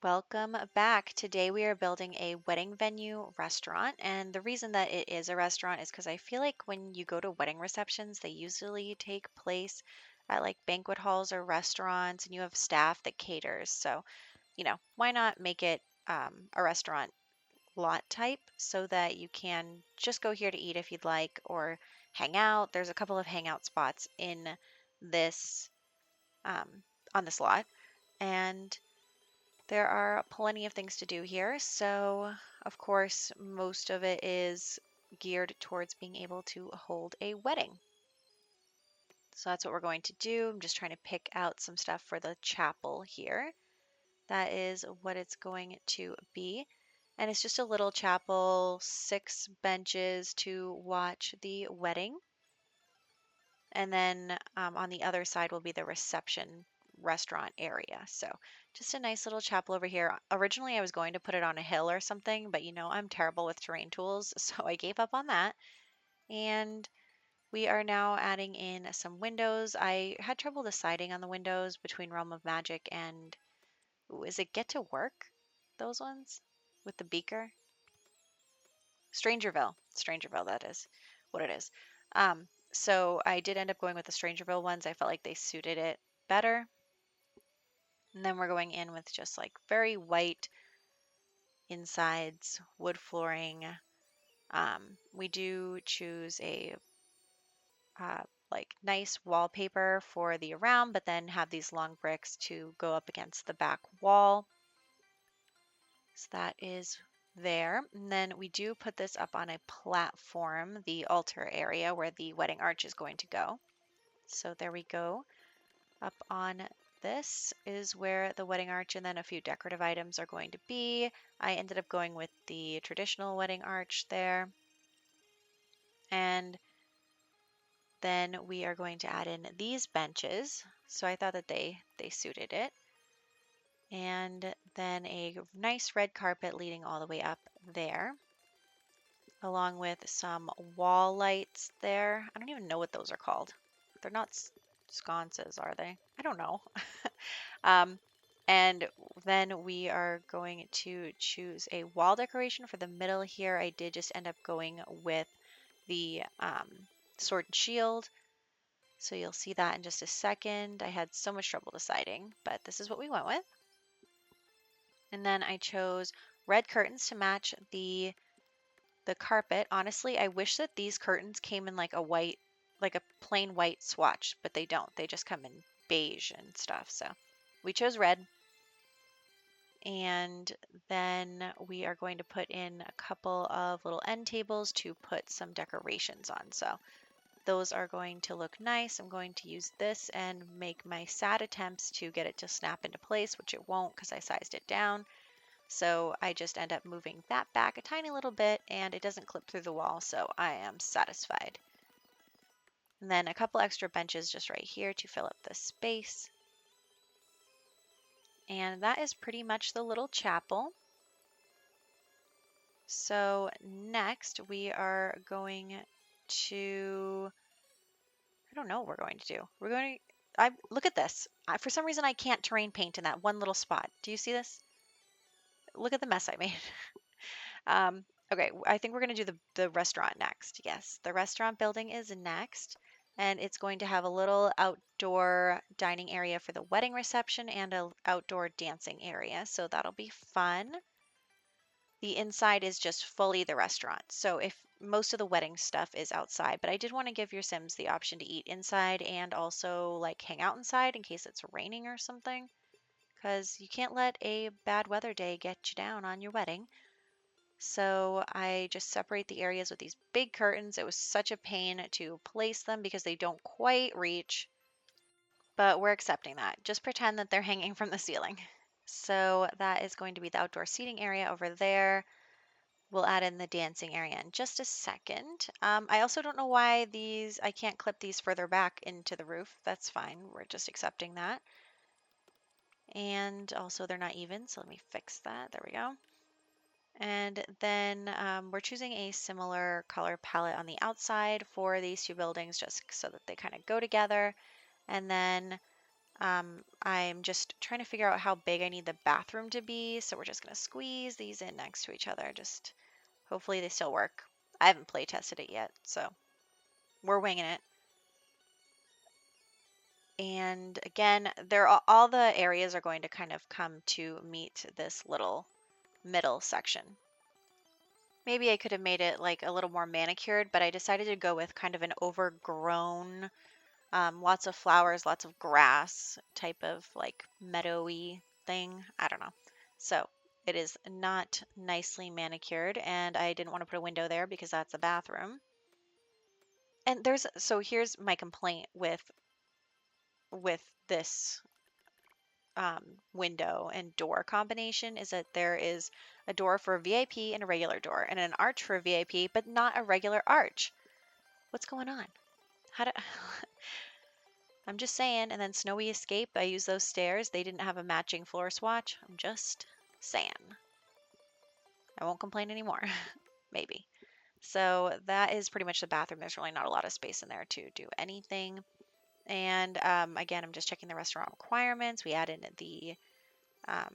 Welcome back. Today we are building a wedding venue restaurant. And the reason that it is a restaurant is because I feel like when you go to wedding receptions, they usually take place at like banquet halls or restaurants, and you have staff that caters. So, why not make it a restaurant lot type so that you can just go here to eat if you'd like or hang out. There's a couple of hangout spots in this um, on this lot. And there are plenty of things to do here, so of course, most of it is geared towards being able to hold a wedding. So that's what we're going to do. I'm just trying to pick out some stuff for the chapel here. That is what it's going to be. And it's just a little chapel, 6 benches to watch the wedding. And then on the other side will be the reception restaurant area. So just a nice little chapel over here. Originally, I was going to put it on a hill or something, but I'm terrible with terrain tools, so I gave up on that. And we are now adding in some windows. I had trouble deciding on the windows between Realm of Magic and, ooh, is it Get to Work? Those ones with the beaker? Strangerville, that is what it is. So I did end up going with the Strangerville ones. I felt like they suited it better. And then we're going in with just like very white insides, wood flooring. We do choose a uh, like nice wallpaper for the around, but then have these long bricks to go up against the back wall. So that is there. And then we do put this up on a platform, the altar area where the wedding arch is going to go. So there we go. Up on this is where the wedding arch and then a few decorative items are going to be. I ended up going with the traditional wedding arch there. And then we are going to add in these benches. So I thought that they suited it. And then a nice red carpet leading all the way up there, along with some wall lights there. I don't even know what those are called. They're not sconces, are they? I don't know. um, and then we are going to choose a wall decoration for the middle here. I did just end up going with the sword and shield. So you'll see that in just a second. I had so much trouble deciding, but this is what we went with. And then I chose red curtains to match the carpet. Honestly, I wish that these curtains came in like a white, like a plain white swatch, but they don't. They just come in beige and stuff. So we chose red. And then we are going to put in a couple of little end tables to put some decorations on. So those are going to look nice. I'm going to use this and make my sad attempts to get it to snap into place, which it won't because I sized it down. So I just end up moving that back a tiny little bit and it doesn't clip through the wall, so I am satisfied. And then a couple extra benches just right here to fill up the space. And that is pretty much the little chapel. So next we are going to, I don't know what we're going to do. Look at this. For some reason I can't terrain paint in that one little spot. Do you see this? Look at the mess I made. Okay, I think we're going to do the restaurant next. Yes, the restaurant building is next, and it's going to have a little outdoor dining area for the wedding reception and an outdoor dancing area, so that'll be fun. The inside is just fully the restaurant, so if most of the wedding stuff is outside, but I did want to give your Sims the option to eat inside and also like hang out inside in case it's raining or something, because you can't let a bad weather day get you down on your wedding. So I just separate the areas with these big curtains. It was such a pain to place them because they don't quite reach, but we're accepting that. Just pretend that they're hanging from the ceiling. So that is going to be the outdoor seating area over there. We'll add in the dancing area in just a second. I also don't know why I can't clip these further back into the roof. That's fine. We're just accepting that. And also they're not even, so let me fix that. There we go. And then we're choosing a similar color palette on the outside for these two buildings just so that they kind of go together. And then I'm just trying to figure out how big I need the bathroom to be. So we're just going to squeeze these in next to each other. Just hopefully they still work. I haven't play tested it yet, so we're winging it. And again, all the areas are going to kind of come to meet this little middle section. Maybe I could have made it like a little more manicured, but I decided to go with kind of an overgrown, lots of flowers, lots of grass type of like meadowy thing. I don't know. So it is not nicely manicured, and I didn't want to put a window there because that's a bathroom. And so here's my complaint with this window and door combination is that there is a door for a VIP and a regular door, and an arch for a VIP, but not a regular arch. What's going on? How do I'm just saying. And then Snowy Escape, I use those stairs. They didn't have a matching floor swatch. I'm just saying. I won't complain anymore. Maybe. So that is pretty much the bathroom. There's really not a lot of space in there to do anything. And again, I'm just checking the restaurant requirements. We added um,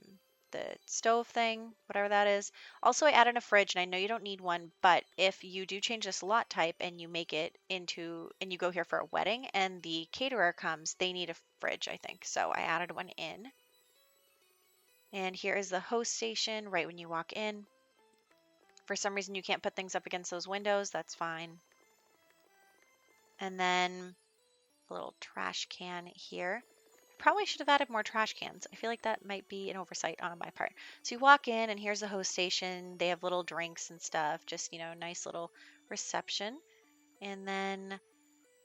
the stove thing, whatever that is. Also, I added a fridge, and I know you don't need one, but if you do change the slot type and you make it into, and you go here for a wedding and the caterer comes, they need a fridge, I think. So I added one in. And here is the host station right when you walk in. For some reason, you can't put things up against those windows. That's fine. And then a little trash can here. Probably should have added more trash cans. I feel like that might be an oversight on my part. So you walk in and here's the host station. They have little drinks and stuff, just, nice little reception. And then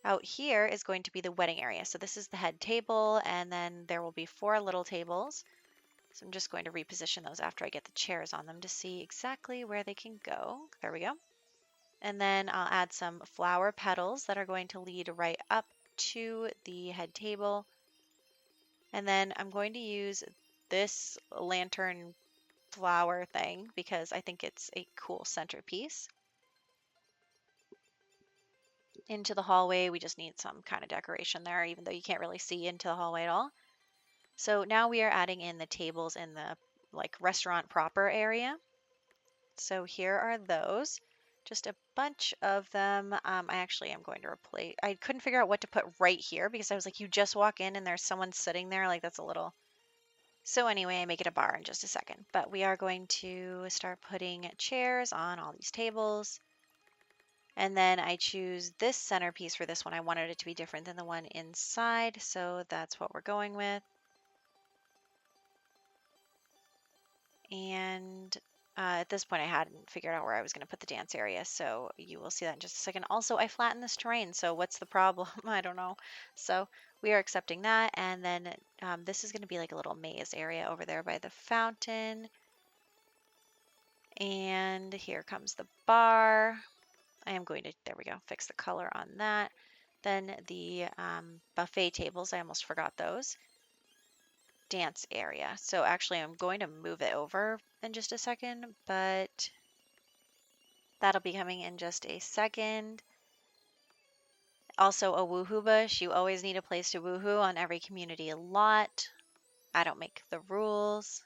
out here is going to be the wedding area. So this is the head table, and then there will be 4 little tables. So I'm just going to reposition those after I get the chairs on them to see exactly where they can go. There we go. And then I'll add some flower petals that are going to lead right up to the head table. And then I'm going to use this lantern flower thing because I think it's a cool centerpiece. Into the hallway, we just need some kind of decoration there, even though you can't really see into the hallway at all. So now we are adding in the tables in the like restaurant proper area. So here are those. Just a bunch of them. I actually am going to replace. I couldn't figure out what to put right here because I was like, you just walk in and there's someone sitting there. Like that's a little. So anyway, I make it a bar in just a second. But we are going to start putting chairs on all these tables. And then I choose this centerpiece for this one. I wanted it to be different than the one inside, so that's what we're going with. And at this point, I hadn't figured out where I was going to put the dance area, so you will see that in just a second. Also, I flattened this terrain, so what's the problem? I don't know. So we are accepting that, and then this is going to be like a little maze area over there by the fountain. And here comes the bar. I am going to, there we go, fix the color on that. Then the buffet tables, I almost forgot those. Dance area. So actually I'm going to move it over in just a second, but that'll be coming in just a second. Also a woohoo bush. You always need a place to woohoo on every community lot. I don't make the rules.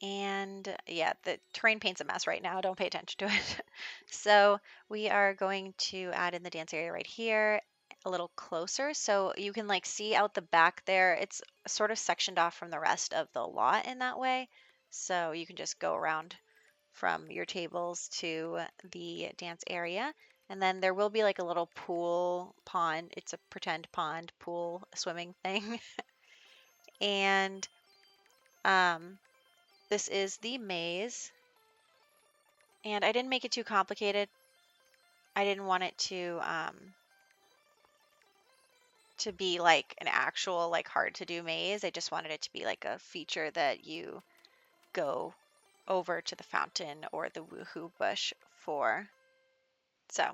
And yeah, the terrain paint's a mess right now. Don't pay attention to it. So we are going to add in the dance area right here a little closer. So you can like see out the back there. It's sort of sectioned off from the rest of the lot in that way. So you can just go around from your tables to the dance area. And then there will be like a little pool pond. It's a pretend pond pool swimming thing. And this is the maze, and I didn't make it too complicated. I didn't want it to be like an actual like hard to do maze. I just wanted it to be like a feature that you go over to the fountain or the woohoo bush for. So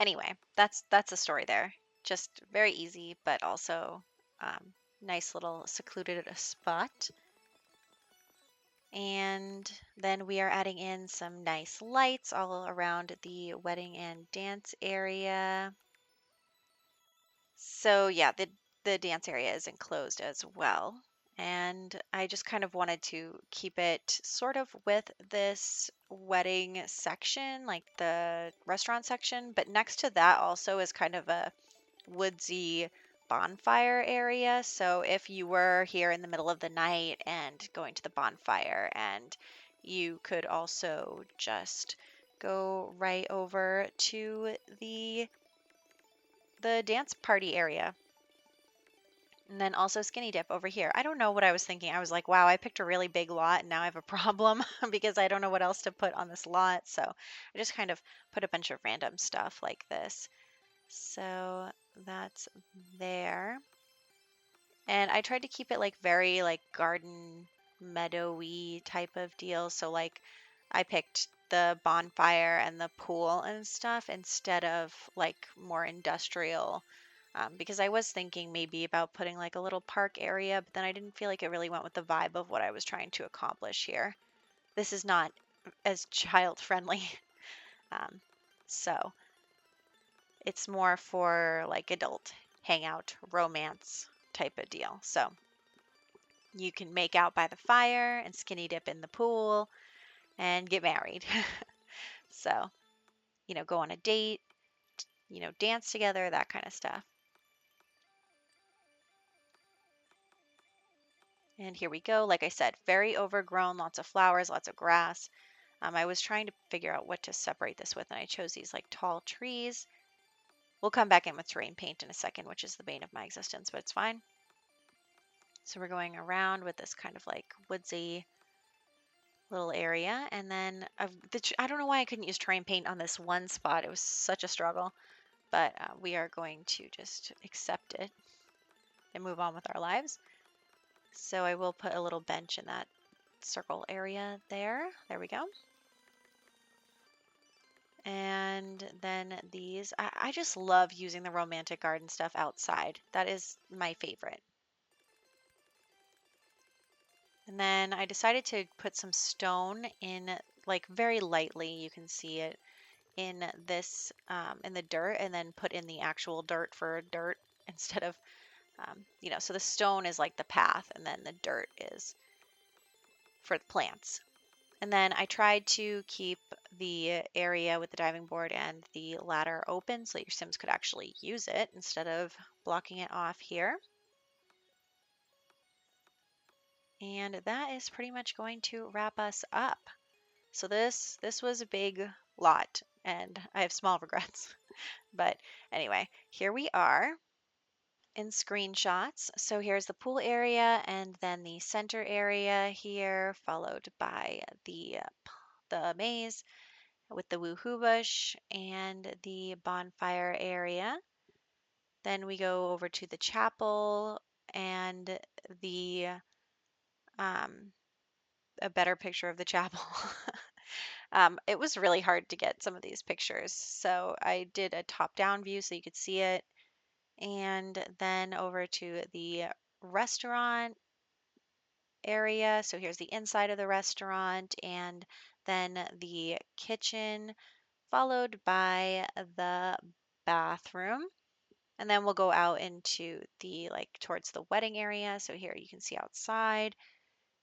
anyway, that's the story there. Just very easy, but also nice little secluded spot. And then we are adding in some nice lights all around the wedding and dance area. So yeah, the dance area is enclosed as well. And I just kind of wanted to keep it sort of with this wedding section, like the restaurant section, but next to that also is kind of a woodsy bonfire area. So if you were here in the middle of the night and going to the bonfire, and you could also just go right over to the dance party area. And then also skinny dip over here. I don't know what I was thinking. I was like, wow, I picked a really big lot and now I have a problem because I don't know what else to put on this lot. So I just kind of put a bunch of random stuff like this. So that's there. And I tried to keep it like very like garden meadowy type of deal. So like I picked the bonfire and the pool and stuff instead of like more industrial, because I was thinking maybe about putting like a little park area, but then I didn't feel like it really went with the vibe of what I was trying to accomplish here. This is not as child friendly. Um, so it's more for like adult hangout romance type of deal. So you can make out by the fire and skinny dip in the pool and get married. So, go on a date, dance together, that kind of stuff. And here we go. Like I said, very overgrown, lots of flowers, lots of grass. I was trying to figure out what to separate this with, and I chose these like tall trees. We'll come back in with terrain paint in a second, which is the bane of my existence, but it's fine. So we're going around with this kind of like woodsy little area. And then I don't know why I couldn't use terrain paint on this one spot. It was such a struggle, but we are going to just accept it and move on with our lives. So I will put a little bench in that circle area there. There we go. And then I just love using the romantic garden stuff outside. That is my favorite. And then I decided to put some stone in, like very lightly. You can see it in this, in the dirt, and then put in the actual dirt for dirt instead of, so the stone is like the path, and then the dirt is for the plants. And then I tried to keep the area with the diving board and the ladder open so that your Sims could actually use it instead of blocking it off here. And that is pretty much going to wrap us up. So this was a big lot and I have small regrets. But anyway, here we are in screenshots. So here's the pool area and then the center area here, followed by the maze with the woohoo bush and the bonfire area. Then we go over to the chapel and the um, a better picture of the chapel. It was really hard to get some of these pictures, so I did a top-down view so you could see it, and then over to the restaurant area. So here's the inside of the restaurant, and then the kitchen, followed by the bathroom. And then we'll go out into the like towards the wedding area. So here you can see outside.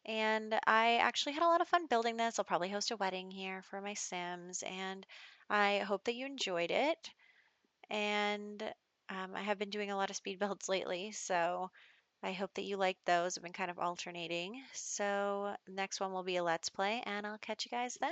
And I actually had a lot of fun building this. I'll probably host a wedding here for my Sims, and I hope that you enjoyed it. And I have been doing a lot of speed builds lately, so I hope that you like those. I've been kind of alternating. So next one will be a Let's Play, and I'll catch you guys then.